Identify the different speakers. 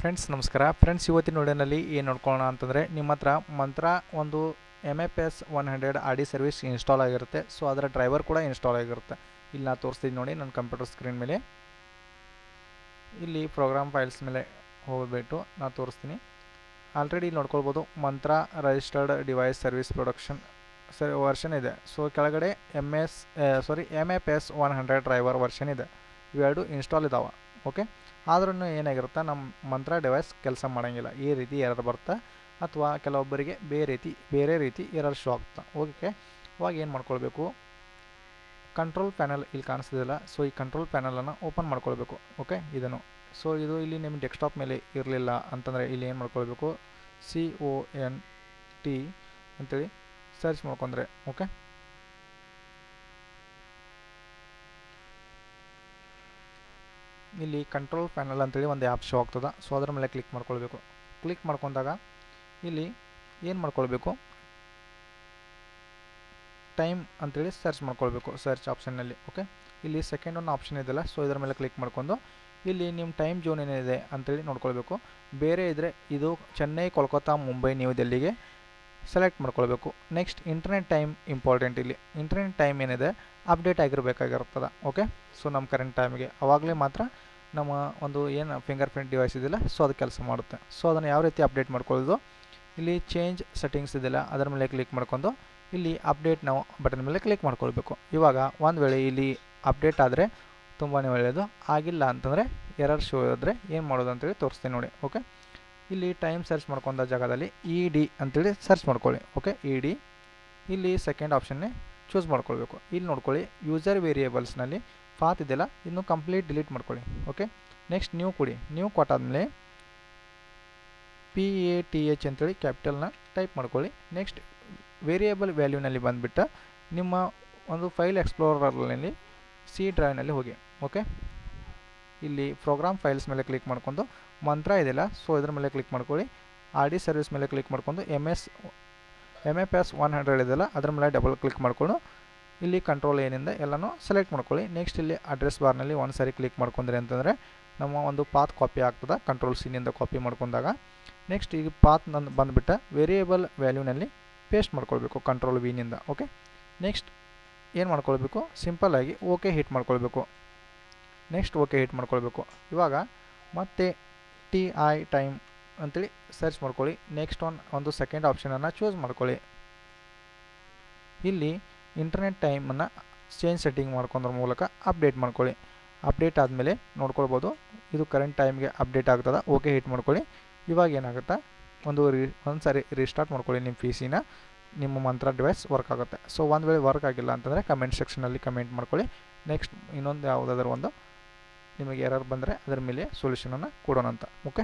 Speaker 1: Friends ನಮಸ್ಕಾರ friends, ಇವತ್ತಿನ ವಿಡಿಯೋನಲ್ಲಿ ಏನು ನೋಡ್ಕೊಳ್ಳೋಣ ಅಂತಂದರೆ ನಿಮ್ಮ ಹತ್ರ ಮಂತ್ರ ಒಂದು MFS100 ಆಡಿ ಸರ್ವಿಸ್ ಇನ್ಸ್ಟಾಲ್ ಆಗಿರುತ್ತೆ. ಸೊ ಅದರ ಡ್ರೈವರ್ ಕೂಡ ಇನ್ಸ್ಟಾಲ್ ಆಗಿರುತ್ತೆ. ಇಲ್ಲಿ ನಾನು ತೋರಿಸ್ತೀನಿ ನೋಡಿ ನನ್ನ ಕಂಪ್ಯೂಟರ್ ಸ್ಕ್ರೀನ್ ಮೇಲೆ. ಇಲ್ಲಿ ಪ್ರೋಗ್ರಾಮ್ ಫೈಲ್ಸ್ ಮೇಲೆ ಹೋಗ್ಬಿಟ್ಟು ನಾನು ತೋರಿಸ್ತೀನಿ. ಆಲ್ರೆಡಿ ಇಲ್ಲಿ ನೋಡ್ಕೊಳ್ಬೋದು ಮಂತ್ರ registered device service production version ಇದೆ. ಸೊ ಕೆಳಗಡೆ MFS100 ಡ್ರೈವರ್ ವರ್ಷನ್ ಇದೆ. ಇವೆರಡು ಇನ್ಸ್ಟಾಲ್ ಇದ್ದಾವೆ. ಓಕೆ, ಆದ್ರೂ ಏನಾಗಿರುತ್ತೆ, ನಮ್ಮ ಮಂತ್ರ ಡಿವೈಸ್ ಕೆಲಸ ಮಾಡೋಂಗಿಲ್ಲ. ಈ ರೀತಿ ಎರರ್ ಬರುತ್ತೆ, ಅಥವಾ ಕೆಲವೊಬ್ಬರಿಗೆ ಬೇರೆ ರೀತಿ ಎರರ್ ಶೋ ಆಗ್ತಾ. ಓಕೆ, ಅವಾಗ ಏನು ಮಾಡ್ಕೊಳ್ಬೇಕು, ಕಂಟ್ರೋಲ್ ಪ್ಯಾನಲ್ ಇಲ್ಲಿ ಕಾಣಿಸ್ತಿದಿಲ್ಲ. ಸೊ ಈ ಕಂಟ್ರೋಲ್ ಪ್ಯಾನಲನ್ನು ಓಪನ್ ಮಾಡ್ಕೊಳ್ಬೇಕು. ಓಕೆ, ಇದನ್ನು ಸೊ ಇದು ಇಲ್ಲಿ ನಿಮ್ಮ ಡೆಸ್ಕ್ಟಾಪ್ ಮೇಲೆ ಇರಲಿಲ್ಲ ಅಂತಂದರೆ ಇಲ್ಲಿ ಏನು ಮಾಡ್ಕೊಳ್ಬೇಕು, CONT ಅಂತೇಳಿ ಸರ್ಚ್ ಮಾಡ್ಕೊಂಡ್ರೆ ಓಕೆ, ಇಲ್ಲಿ ಕಂಟ್ರೋಲ್ ಪ್ಯಾನಲ್ ಅಂತೇಳಿ ಒಂದು ಆ್ಯಪ್ ಶೋ ಆಗ್ತದೆ. ಸೊ ಅದರ ಮೇಲೆ ಕ್ಲಿಕ್ ಮಾಡ್ಕೊಳ್ಬೇಕು. ಕ್ಲಿಕ್ ಮಾಡ್ಕೊಂಡಾಗ ಇಲ್ಲಿ ಏನು ಮಾಡ್ಕೊಳ್ಬೇಕು, ಟೈಮ್ ಅಂತೇಳಿ ಸರ್ಚ್ ಮಾಡ್ಕೊಳ್ಬೇಕು ಸರ್ಚ್ ಆಪ್ಷನ್ನಲ್ಲಿ. ಓಕೆ, ಇಲ್ಲಿ ಸೆಕೆಂಡ್ ಒಂದು ಆಪ್ಷನ್ ಇದೆಯಲ್ಲ, ಸೊ ಇದರ ಮೇಲೆ ಕ್ಲಿಕ್ ಮಾಡ್ಕೊಂಡು ಇಲ್ಲಿ ನಿಮ್ಮ ಟೈಮ್ ಜೋನ್ ಏನಿದೆ ಅಂತೇಳಿ ನೋಡ್ಕೊಳ್ಬೇಕು. ಬೇರೆ ಇದ್ದರೆ ಇದು ಚೆನ್ನೈ, ಕೋಲ್ಕತ್ತಾ, ಮುಂಬೈ, ನ್ಯೂ ದಿಲ್ಲಿಗೆ ಸೆಲೆಕ್ಟ್ ಮಾಡ್ಕೊಳ್ಬೇಕು. Next internet time important. ಇಲ್ಲಿ ಇಂಟರ್ನೆಟ್ ಟೈಮ್ ಏನಿದೆ ಅಪ್ಡೇಟ್ ಆಗಿರಬೇಕಾಗಿರ್ತದೆ. ಓಕೆ, ಸೊ ನಮ್ಮ ಕರೆಂಟ್ ಟೈಮಿಗೆ ಅವಾಗಲೇ ಮಾತ್ರ ನಮ್ಮ ಒಂದು ಏನು ಫಿಂಗರ್ ಪ್ರಿಂಟ್ ಡಿವೈಸ್ ಇದೆಯಲ್ಲ, ಸೊ ಅದು ಕೆಲಸ ಮಾಡುತ್ತೆ. ಸೊ ಅದನ್ನು ಯಾವ ರೀತಿ ಅಪ್ಡೇಟ್ ಮಾಡ್ಕೊಳ್ಳೋದು, ಇಲ್ಲಿ ಚೇಂಜ್ ಸೆಟ್ಟಿಂಗ್ಸ್ ಇದೆಯಲ್ಲ ಅದರ ಮೇಲೆ ಕ್ಲಿಕ್ ಮಾಡ್ಕೊಂಡು ಇಲ್ಲಿ ಅಪ್ಡೇಟ್ ನಾವು ಬಟನ್ ಮೇಲೆ ಕ್ಲಿಕ್ ಮಾಡ್ಕೊಳ್ಬೇಕು. ಇವಾಗ ಒಂದು ವೇಳೆ ಇಲ್ಲಿ ಅಪ್ಡೇಟ್ ಆದರೆ ತುಂಬಾ ಒಳ್ಳೆಯದು, ಆಗಿಲ್ಲ ಅಂತಂದರೆ ಎರರ್ ಶೋ ಇದ್ದರೆ ಏನು ಮಾಡೋದು ಅಂತೇಳಿ ತೋರಿಸ್ತೀನಿ ನೋಡಿ. ಓಕೆ, ಇಲ್ಲಿ ಟೈಮ್ ಸರ್ಚ್ ಮಾಡ್ಕೊಂಡ ಜಾಗದಲ್ಲಿ ED ಅಂತೇಳಿ ಸರ್ಚ್ ಮಾಡ್ಕೊಳ್ಳಿ. ಓಕೆ, ED ಇಲ್ಲಿ ಸೆಕೆಂಡ್ ಆಪ್ಷನ್ನೇ ಚೂಸ್ ಮಾಡ್ಕೊಳ್ಬೇಕು. ಇಲ್ಲಿ ನೋಡ್ಕೊಳ್ಳಿ, ಯೂಸರ್ ವೇರಿಯೇಬಲ್ಸ್ನಲ್ಲಿ ಪಾತ್ ಇದೆಯಲ್ಲ, ಇನ್ನು ಕಂಪ್ಲೀಟ್ ಡಿಲೀಟ್ ಮಾಡ್ಕೊಳ್ಳಿ. ಓಕೆ, ನೆಕ್ಸ್ಟ್ ನ್ಯೂ ಕೊಡಿ. ನ್ಯೂ ಕೊಟ್ಟಾದ್ಮೇಲೆ PATH ಅಂತೇಳಿ ಕ್ಯಾಪಿಟಲ್ನ ಟೈಪ್ ಮಾಡ್ಕೊಳ್ಳಿ. ನೆಕ್ಸ್ಟ್ ವೇರಿಯೇಬಲ್ ವ್ಯಾಲ್ಯೂನಲ್ಲಿ ಬಂದುಬಿಟ್ಟು ನಿಮ್ಮ ಒಂದು ಫೈಲ್ ಎಕ್ಸ್ಪ್ಲೋರರ್ನಲ್ಲಿ C ಡ್ರೈವ್ನಲ್ಲಿ ಹೋಗಿ. ಓಕೆ, ಇಲ್ಲಿ ಪ್ರೋಗ್ರಾಮ್ ಫೈಲ್ಸ್ ಮೇಲೆ ಕ್ಲಿಕ್ ಮಾಡ್ಕೊಂಡು ಮಂತ್ರ ಇದೆಯಲ್ಲ, ಸೊ ಇದ್ರ ಮೇಲೆ ಕ್ಲಿಕ್ ಮಾಡ್ಕೊಳ್ಳಿ. ಆಡಿ ಸರ್ವಿಸ್ ಮೇಲೆ ಕ್ಲಿಕ್ ಮಾಡ್ಕೊಂಡು MFS100 ಇದೆಯಲ್ಲ ಅದರ ಮೇಲೆ ಡಬಲ್ ಕ್ಲಿಕ್ ಮಾಡ್ಕೊಂಡು ಇಲ್ಲಿ ಕಂಟ್ರೋಲ್ ಏನಿಂದ ಎಲ್ಲನೂ ಸೆಲೆಕ್ಟ್ ಮಾಡ್ಕೊಳ್ಳಿ. ನೆಕ್ಸ್ಟ್ ಇಲ್ಲಿ ಅಡ್ರೆಸ್ ಬಾರ್ನಲ್ಲಿ ಒಂದು ಸಾರಿ ಕ್ಲಿಕ್ ಮಾಡ್ಕೊಂಡ್ರಿ ಅಂತಂದರೆ ನಮ್ಮ ಒಂದು ಪಾತ್ ಕಾಪಿ ಆಗ್ತದೆ, ಕಂಟ್ರೋಲ್ C ಕಾಪಿ ಮಾಡ್ಕೊಂಡಾಗ. ನೆಕ್ಸ್ಟ್ ಈಗ ಪಾತ್ ಬಂದುಬಿಟ್ಟು ವೇರಿಯೇಬಲ್ ವ್ಯಾಲ್ಯೂನಲ್ಲಿ ಪೇಸ್ಟ್ ಮಾಡ್ಕೊಳ್ಬೇಕು ಕಂಟ್ರೋಲ್ V. ಓಕೆ, ನೆಕ್ಸ್ಟ್ ಏನು ಮಾಡ್ಕೊಳ್ಬೇಕು, ಸಿಂಪಲ್ಲಾಗಿ ಓಕೆ ಹಿಟ್ ಮಾಡ್ಕೊಳ್ಬೇಕು. ನೆಕ್ಸ್ಟ್ ಓಕೆ ಹಿಟ್ ಮಾಡ್ಕೊಳ್ಬೇಕು. ಇವಾಗ ಮತ್ತೆ TI ಟೈಮ್ ಅಂತೇಳಿ ಸರ್ಚ್ ಮಾಡ್ಕೊಳ್ಳಿ. ನೆಕ್ಸ್ಟ್ ಒಂದು ಸೆಕೆಂಡ್ ಆಪ್ಷನನ್ನು ಚೂಸ್ ಮಾಡ್ಕೊಳ್ಳಿ. ಇಲ್ಲಿ ಇಂಟರ್ನೆಟ್ ಟೈಮನ್ನು ಚೇಂಜ್ ಸೆಟ್ಟಿಂಗ್ ಮಾಡ್ಕೊಂಡ್ರ ಮೂಲಕ ಅಪ್ಡೇಟ್ ಮಾಡ್ಕೊಳ್ಳಿ. ಅಪ್ಡೇಟ್ ಆದಮೇಲೆ ನೋಡ್ಕೊಳ್ಬೋದು ಇದು ಕರೆಂಟ್ ಟೈಮ್ಗೆ ಅಪ್ಡೇಟ್ ಆಗ್ತದೆ. ಓಕೆ ಹಿಟ್ ಮಾಡ್ಕೊಳ್ಳಿ. ಇವಾಗ ಏನಾಗುತ್ತೆ, ಒಂದು ಸಾರಿ ರೀಸ್ಟಾರ್ಟ್ ಮಾಡ್ಕೊಳ್ಳಿ ನಿಮ್ಮ PC-ನ, ನಿಮ್ಮ ಮಂತ್ರ ಡಿವೈಸ್ ವರ್ಕ್ ಆಗುತ್ತೆ. ಸೊ ಒಂದು ವೇಳೆ ವರ್ಕ್ ಆಗಿಲ್ಲ ಅಂತಂದರೆ ಕಮೆಂಟ್ ಸೆಕ್ಷನಲ್ಲಿ ಕಮೆಂಟ್ ಮಾಡ್ಕೊಳ್ಳಿ. ನೆಕ್ಸ್ಟ್ ಇನ್ನೊಂದು ಯಾವುದಾದ್ರೂ ಒಂದು ನಿಮಗೆ ಎರರ್ ಬಂದರೆ ಅದರ ಮೇಲೆ ಸೊಲ್ಯೂಷನನ್ನು ಕೊಡೋಣ ಅಂತ. ಓಕೆ.